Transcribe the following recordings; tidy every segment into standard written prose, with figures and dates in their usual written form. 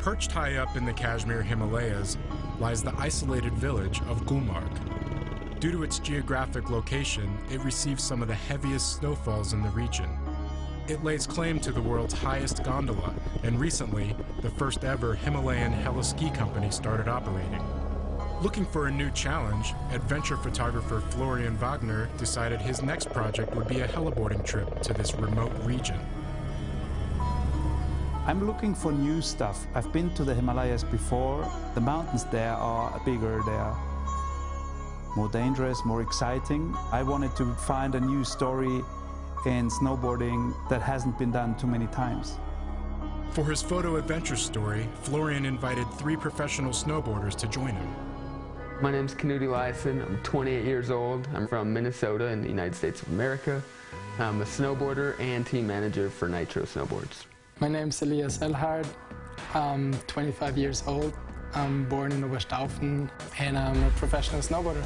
Perched high up in the Kashmir Himalayas lies the isolated village of Gulmarg. Due to its geographic location, it receives some of the heaviest snowfalls in the region. It lays claim to the world's highest gondola, and recently, the first ever Himalayan heli-ski company started operating. Looking for a new challenge, adventure photographer Florian Wagner decided his next project would be a heliboarding trip to this remote region. I'm looking for new stuff. I've been to the Himalayas before. The mountains there are bigger, they are more dangerous, more exciting. I wanted to find a new story in snowboarding that hasn't been done too many times. For his photo adventure story, Florian invited 3 professional snowboarders to join him. My name's Knut Eliasson. I'm 28 years old. I'm from Minnesota in the United States of America. I'm a snowboarder and team manager for Nitro Snowboards. My name's Elias Elhard. I'm 25 years old. I'm born in Oberstaufen and I'm a professional snowboarder.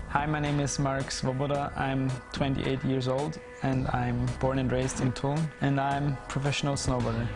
Hi, my name is Mark Svoboda. I'm 28 years old and I'm born and raised in Tulln and I'm a professional snowboarder.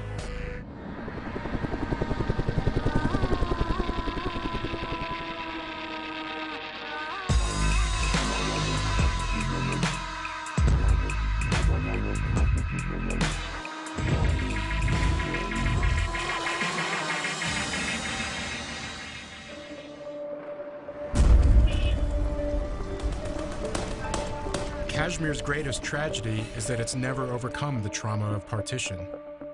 Kashmir's greatest tragedy is that it's never overcome the trauma of partition.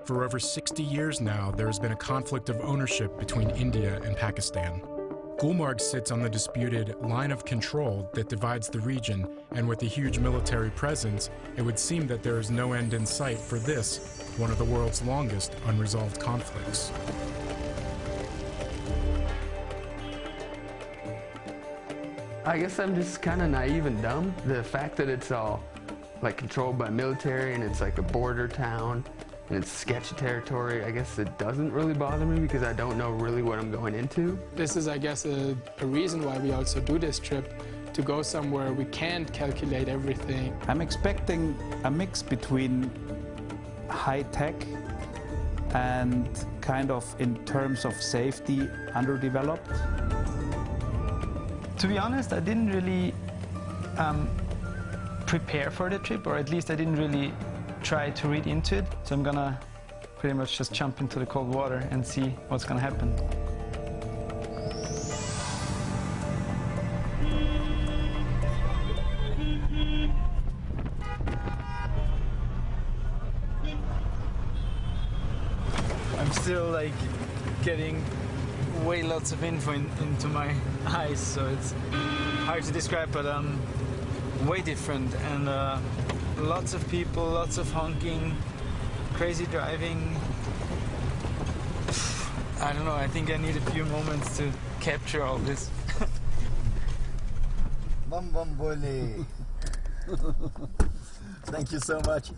For over 60 years now, there has been a conflict of ownership between India and Pakistan. Gulmarg sits on the disputed line of control that divides the region, and with a huge military presence, it would seem that there is no end in sight for this, one of the world's longest unresolved conflicts. I guess I'm just kind of naive and dumb. The fact that it's all like controlled by military and it's like a border town and it's sketchy territory, I guess it doesn't really bother me because I don't know really what I'm going into. This is, I guess, a reason why we also do this trip, to go somewhere we can't calculate everything. I'm expecting a mix between high-tech and kind of, in terms of safety, underdeveloped. To be honest, I didn't really prepare for the trip, or at least I didn't really try to read into it. So I'm gonna pretty much just jump into the cold water and see what's gonna happen. I'm still like getting way lots of info into my eyes, so it's hard to describe, but way different, and lots of people, lots of honking, crazy driving. I don't know, I think I need a few moments to capture all this. Bum bum bole. Thank you so much.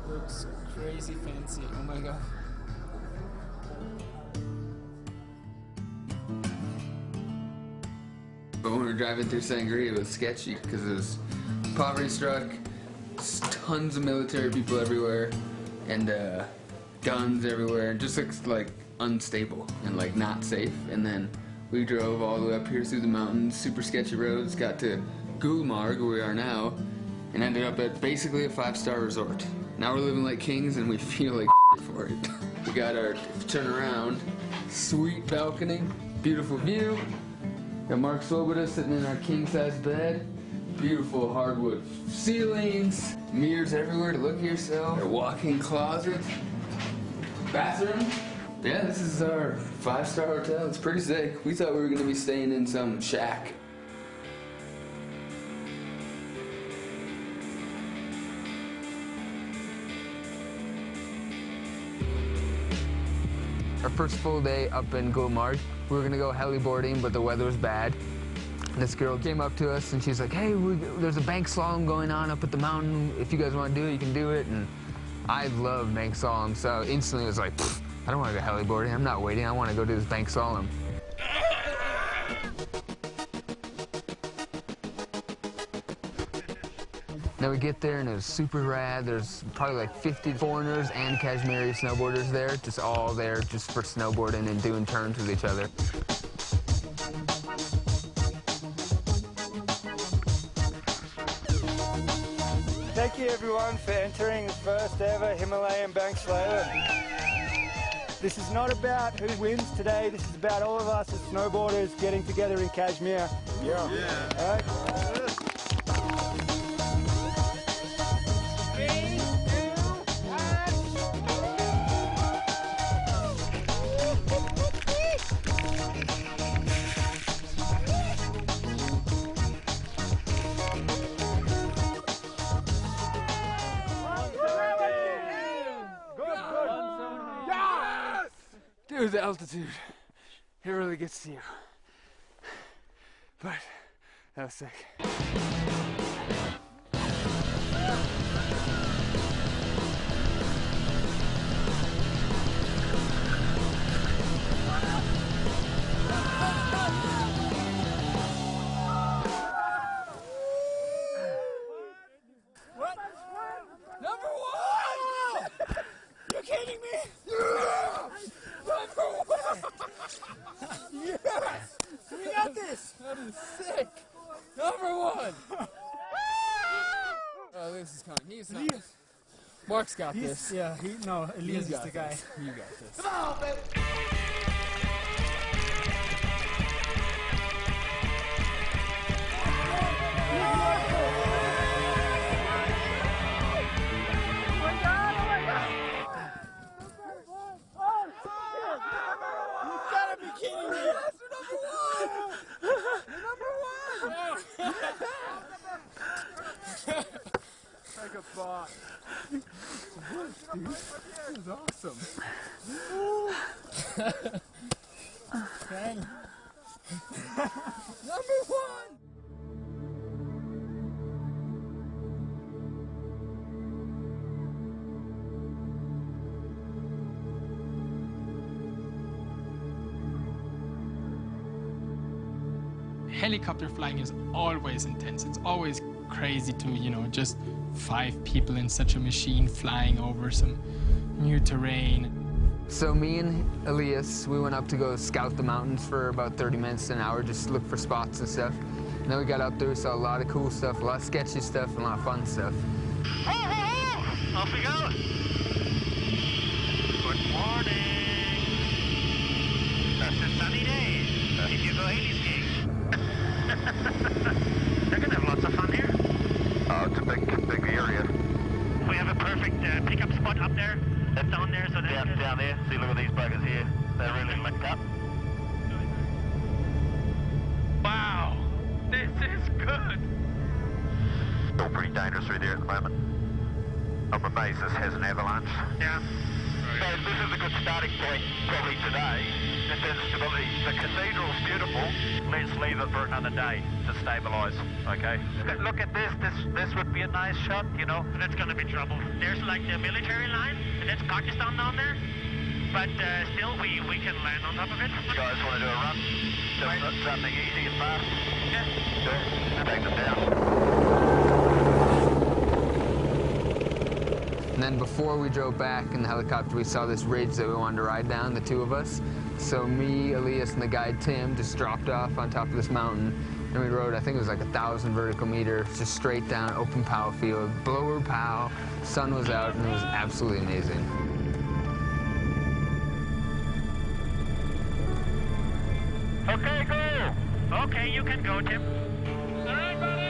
Looks crazy fancy, oh my god. But when we were driving through Sangria, it was sketchy because it was poverty-struck, tons of military people everywhere, and guns everywhere. It just looks like unstable and like not safe. And then we drove all the way up here through the mountains, super sketchy roads, got to Gulmarg, where we are now, and ended up at basically a 5-star resort. Now we're living like kings and we feel like for it. We got our turnaround, sweet balcony, beautiful view. Got Mark Svoboda sitting in our king-size bed. Beautiful hardwood ceilings, mirrors everywhere to look at yourself. A walk-in closet, bathroom. Yeah, this is our 5-star hotel. It's pretty sick. We thought we were gonna be staying in some shack. Our first full day up in Gulmarg, we were gonna go heliboarding, but the weather was bad. This girl came up to us and she's like, hey, there's a bank slalom going on up at the mountain. If you guys wanna do it, you can do it. And I love bank slalom, so instantly I was like, I don't wanna go heliboarding. I'm not waiting, I wanna go do this bank slalom. Then we get there and it was super rad. There's probably like 50 foreigners and Kashmiri snowboarders there, just all there just for snowboarding and doing turns with each other. Thank you everyone for entering the first ever Himalayan bank slalom. This is not about who wins today, this is about all of us as snowboarders getting together in Kashmir. Yeah. All right? Dude, the altitude, it really gets to you. But that was sick. What? Number one! You're kidding me? Number one! Yes! We got this! That is sick! Number one! Oh, this is coming. He's not. Mark's got this. Yeah, Elias is the guy. This. You got this. Come on, baby! Like a boss. This is awesome. Number one! Helicopter flying is always intense. It's always crazy to, you know, just 5 people in such a machine flying over some new terrain. So me and Elias, we went up to go scout the mountains for about 30 minutes to an hour, just look for spots and stuff. And then we got up there, saw a lot of cool stuff, a lot of sketchy stuff, and a lot of fun stuff. Off we go. Good morning. That's a sunny day. If you go heli skiing. They're gonna have lots of fun here. It's a big area. We have a perfect pickup spot up there. That's down there, so down there. See, look at these buggers here. They're really linked up. Wow, this is good. Still pretty dangerous through there at the moment. I'm amazed this has an avalanche. Yeah. So this is a good starting point probably today in terms of stability. The cathedral's beautiful. Let's leave it for another day to stabilize, okay? Look at this. This would be a nice shot, you know. That's gonna be trouble. There's like the military line, and that's Pakistan down there. But still, we can land on top of it. You guys want to do a run? Just something easy and fast? Yeah. Sure. Take them down. And then before we drove back in the helicopter, we saw this ridge that we wanted to ride down, the 2 of us. So me, Elias, and the guide Tim just dropped off on top of this mountain, and we rode, I think it was like 1,000 vertical meters, just straight down, open pow field, blower pow, sun was out, and it was absolutely amazing. Okay, go. Okay, you can go, Tim. All right, buddy.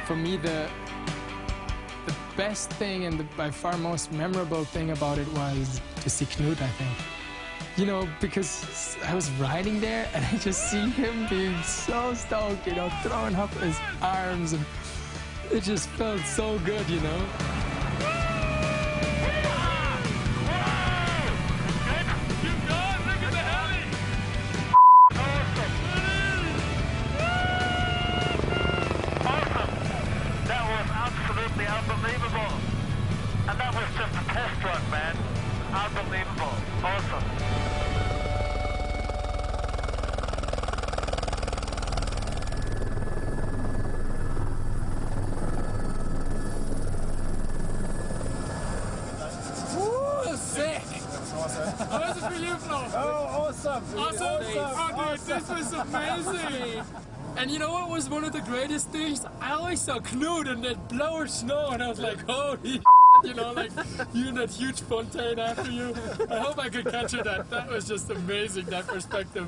For me, the best thing and the by far most memorable thing about it was to see Knut, I think. You know, because I was riding there and I just see him being so stoked, you know, throwing up his arms, and it just felt so good, you know. Okay. unbelievable. Awesome. Woo, sick! How was it for you, Flo? Oh, awesome! Awesome! Oh, dude, this was amazing! And you know what was one of the greatest things? I always saw Knut and that blower snow, and I was like, holy you know, like you in that huge fontaine after you. I hope I could capture that. That was just amazing, that perspective.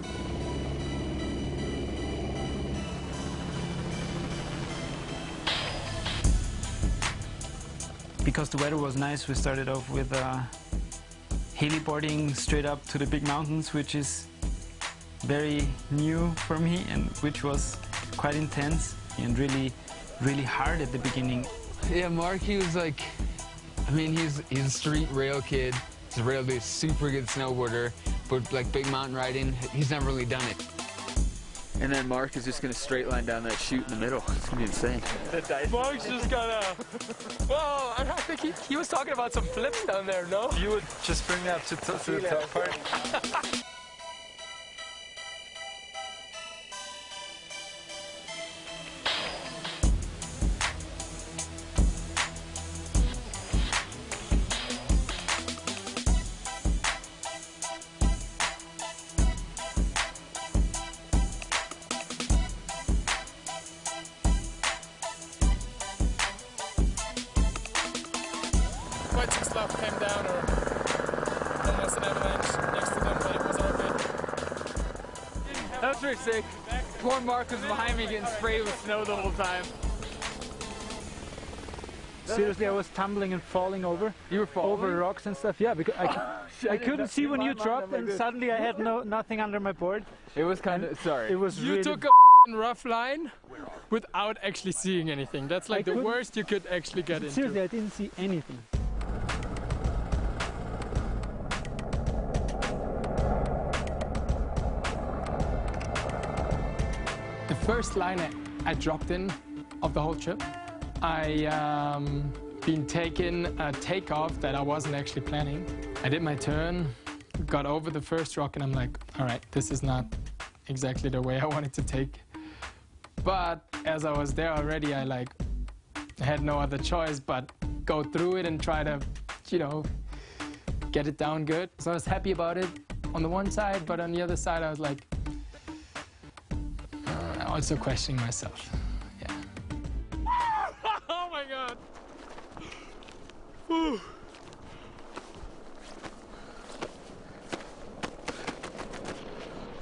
Because the weather was nice, we started off with heliboarding straight up to the big mountains, which is very new for me and which was quite intense and really hard at the beginning. Yeah, Mark, he was like, I mean, he's a street rail kid. He's a really super good snowboarder, but like big mountain riding, he's never really done it. And then Mark is just gonna straight line down that chute in the middle. It's gonna be insane. Mark's just gonna... Whoa, I think he was talking about some flips down there, no? You would just bring that to the top part. Quite some stuff came down, or almost an avalanche next to them, but it was all good. That was pretty sick. Poor Mark was behind me getting sprayed with snow the whole time. Seriously, I was tumbling and falling over. You were falling? Over rocks and stuff, yeah, because I couldn't see when you dropped, and suddenly I had nothing under my board. It was kind of, sorry. It was You really... took a rough line without actually seeing anything. That's like the worst you could actually get into. Seriously, I didn't see anything. The first line I dropped in of the whole trip, I been taking a takeoff that I wasn't actually planning. I did my turn, got over the first rock, and I'm like, all right, this is not exactly the way I wanted to take. But as I was there already, I had no other choice but go through it and try to, you know, get it down good. So I was happy about it on the one side, but on the other side, I was like, also questioning myself. Yeah. Oh my God. Whew.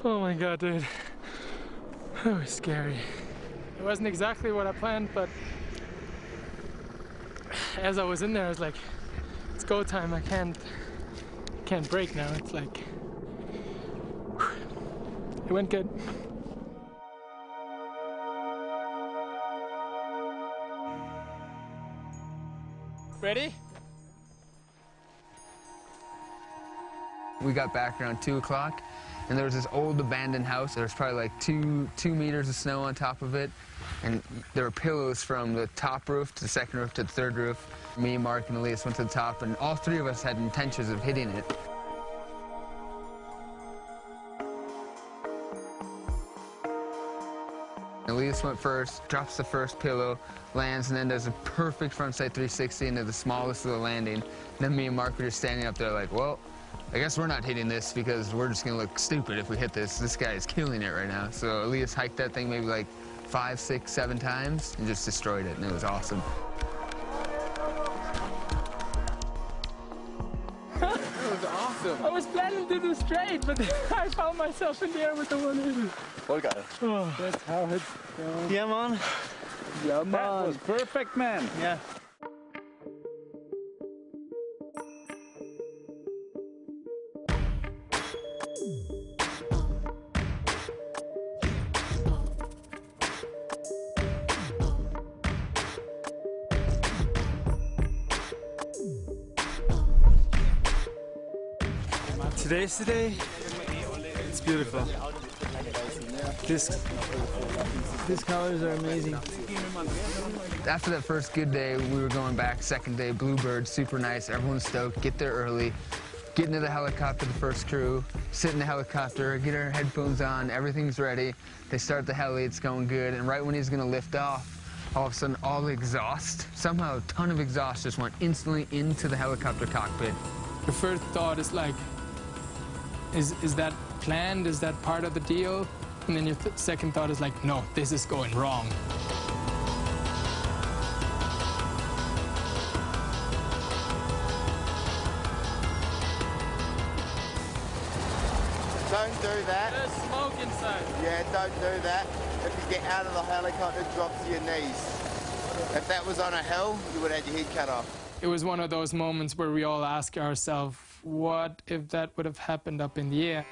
Oh my God, dude. That was scary. It wasn't exactly what I planned, but as I was in there, I was like, it's go time. I can't break now. It's like, whew. It went good. Ready? We got back around 2 o'clock, and there was this old abandoned house. There was probably like two meters of snow on top of it, and there were pillows from the top roof to the second roof to the third roof. Me, Mark, and Elias went to the top, and all three of us had intentions of hitting it. Elias went first, drops the first pillow, lands, and then does a perfect frontside 360 into the smallest of the landing. And then me and Mark were just standing up there like, well, I guess we're not hitting this because we're just gonna look stupid if we hit this. This guy is killing it right now. So Elias hiked that thing maybe like 5, 6, 7 times and just destroyed it, and it was awesome. That was awesome. I was planning to do straight, but I found myself in the air with the 180. Oh, that's how it's going. Yeah, man. Yeah, man. That was perfect, man. Yeah. Today's the day. It's beautiful. These colors are amazing. After that first good day, we were going back. Second day, Bluebird, super nice. Everyone's stoked. Get there early. Get into the helicopter, the first crew, sit in the helicopter, get our headphones on, everything's ready. They start the heli, it's going good, and right when he's gonna lift off, all of a sudden all the exhaust, somehow a ton of exhaust just went instantly into the helicopter cockpit. The first thought is like, is that planned? Is that part of the deal? And then your second thought is like, no, this is going wrong. Don't do that. There's smoke inside. Yeah, don't do that. If you get out of the helicopter, drop to your knees. If that was on a hill, you would have your head cut off. It was one of those moments where we all ask ourselves, what if that would have happened up in the air?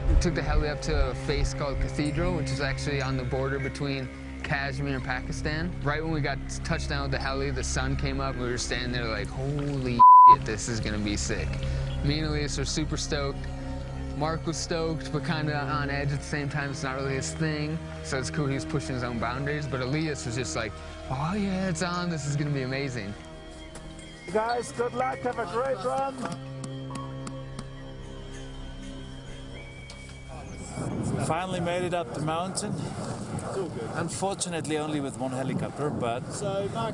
We took the heli up to a face called Cathedral, which is actually on the border between Kashmir and Pakistan. Right when we got touched down with the heli, the sun came up, and we were standing there like, holy shit, this is gonna be sick. Me and Elias are super stoked. Mark was stoked, but kind of on edge at the same time. It's not really his thing, so it's cool he was pushing his own boundaries. But Elias was just like, oh yeah, it's on, this is gonna be amazing. Guys, good luck, have a great run. Finally made it up the mountain. Unfortunately only with one helicopter, but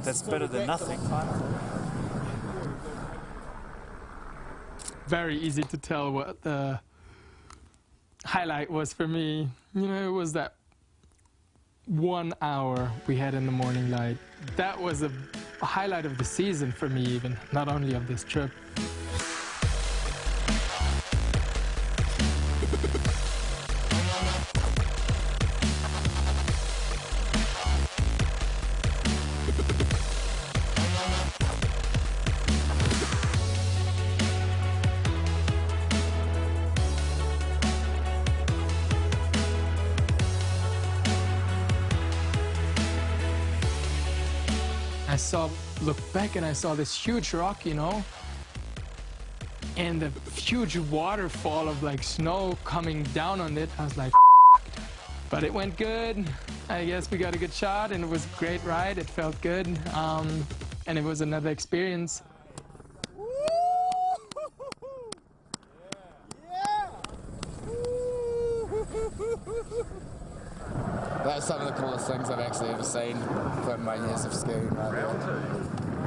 that's better than nothing. Very easy to tell what the highlight was for me. You know, it was that 1 hour we had in the morning light. That was a highlight of the season for me even, not only of this trip. Looked back and I saw this huge rock, you know, and the huge waterfall of like snow coming down on it. I was like, but it went good. I guess we got a good shot and it was a great ride. It felt good, and it was another experience. That's some of the coolest things I've actually ever seen from my years of skiing right there.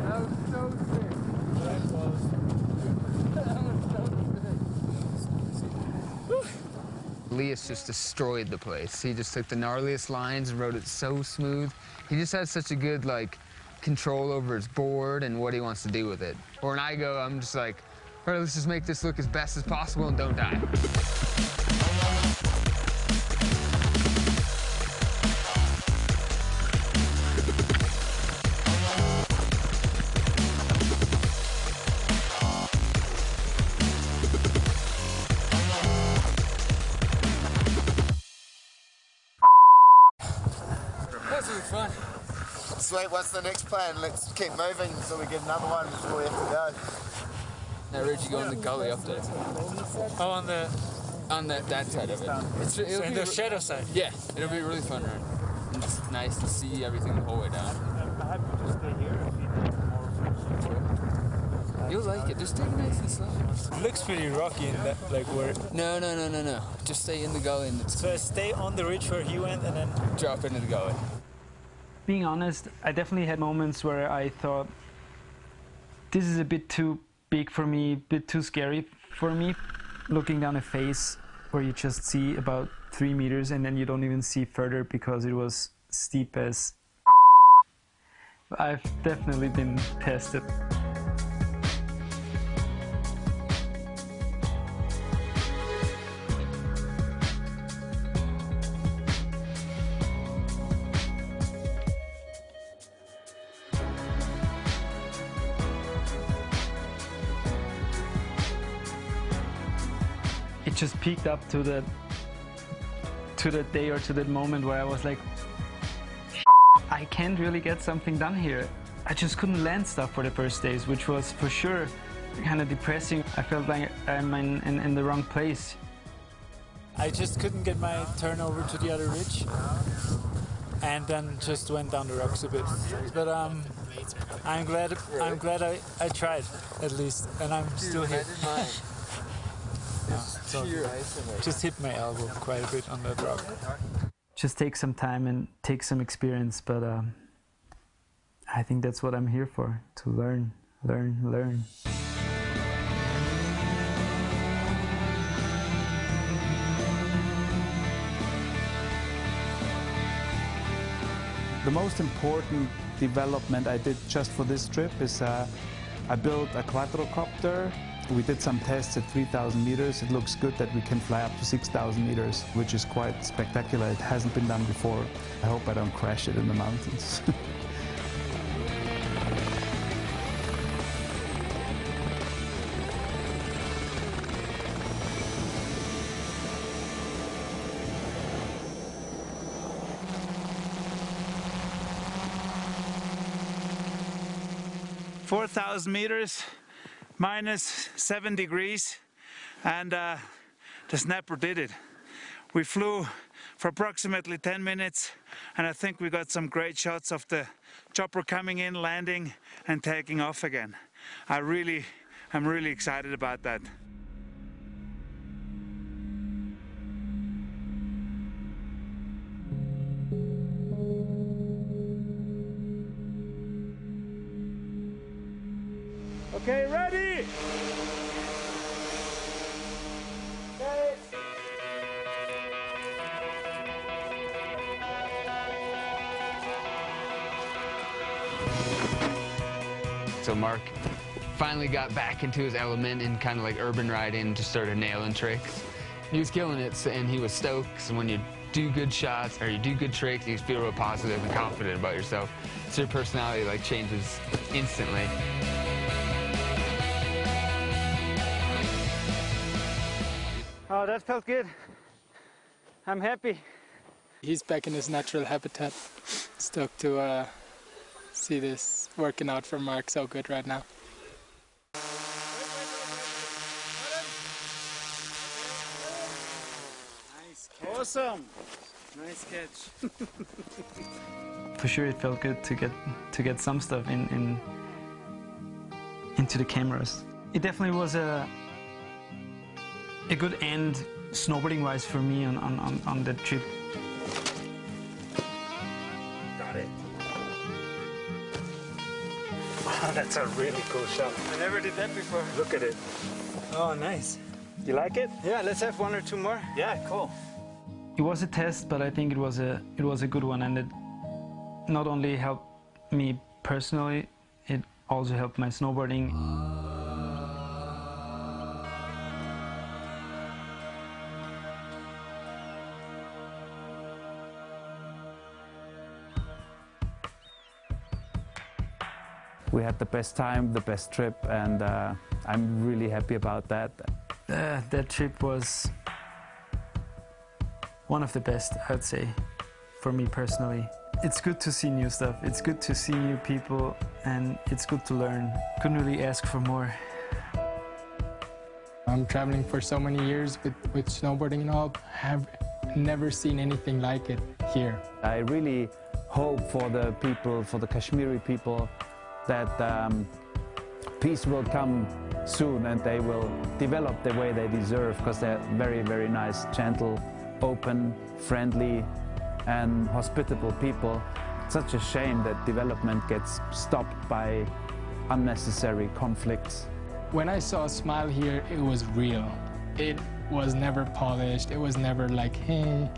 That was so sick. Elias just destroyed the place. He just took the gnarliest lines and rode it so smooth. He just has such a good, like, control over his board and what he wants to do with it. Or when I go, I'm just like, all right, let's just make this look as best as possible and don't die. Fun. Sweet, what's the next plan? Let's keep moving so we get another one before we have to go. Now, where'd you go in the gully up there? Oh, on that side of it. so in the shadow side? Yeah, it'll be really fun, right? It's nice to see everything the whole way down. You'll like it. Just take it nice and slow. It looks pretty rocky in that, like where... No. Just stay in the gully. And so stay on the ridge where he went and then... drop into the gully. Being honest, I definitely had moments where I thought, this is a bit too big for me, a bit too scary for me. Looking down a face where you just see about 3 meters and then you don't even see further because it was steep as... I've definitely been tested. It just peaked up to the day or to that moment where I was like, I can't really get something done here. I just couldn't land stuff for the first days, which was for sure kind of depressing. I felt like I'm in the wrong place. I just couldn't get my turn over to the other ridge, and then just went down the rocks a bit. But I'm glad I tried at least, and I'm still here. Just hit my elbow quite a bit on that rock. Just take some time and take some experience, but I think that's what I'm here for, to learn. The most important development I did just for this trip is I built a quadrocopter. We did some tests at 3,000 meters. It looks good that we can fly up to 6,000 meters, which is quite spectacular. It hasn't been done before. I hope I don't crash it in the mountains. "4,000 meters, minus 7 degrees, and the snapper did it. We flew for approximately 10 minutes, and I think we got some great shots of the chopper coming in, landing, and taking off again. I'm really excited about that. Okay, ready? Okay. So Mark finally got back into his element and kind of like urban riding, just started nailing tricks. He was killing it, and he was stoked. So when you do good shots or you do good tricks, you feel real positive and confident about yourself. So your personality like changes instantly. Oh, that felt good. I'm happy. He's back in his natural habitat. Stoked to see this working out for Mark so good right now. Nice catch. Awesome. Nice catch. For sure, it felt good to get some stuff into the cameras. It definitely was a good end snowboarding-wise for me on the trip. Got it. Wow, that's a really cool shot. I never did that before. Look at it. Oh, nice. You like it? Yeah, let's have one or two more. Yeah, cool. It was a test, but I think it was a good one, and it not only helped me personally, it also helped my snowboarding. We had the best time, the best trip, and I'm really happy about that. That trip was one of the best, I'd say, for me personally. It's good to see new stuff, it's good to see new people, and it's good to learn. Couldn't really ask for more. I'm traveling for so many years with snowboarding and all. I have never seen anything like it here. I really hope for the people, for the Kashmiri people, that peace will come soon and they will develop the way they deserve, because they're very, very nice, gentle, open, friendly and hospitable people. It's such a shame that development gets stopped by unnecessary conflicts. When I saw a smile here, it was real. It was never polished, it was never like, hey.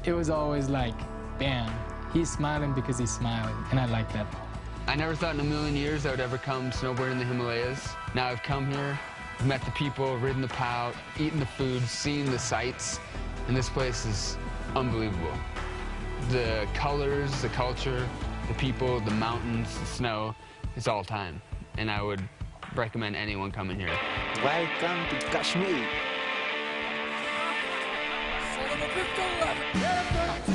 It was always like, bam, he's smiling because he's smiling, and I like that. I never thought in a million years I would ever come snowboarding in the Himalayas. Now I've come here, met the people, ridden the POW, eaten the food, seen the sights, and this place is unbelievable. The colors, the culture, the people, the mountains, the snow, it's all time. And I would recommend anyone coming here. Welcome to Kashmir. Son of a 15-11.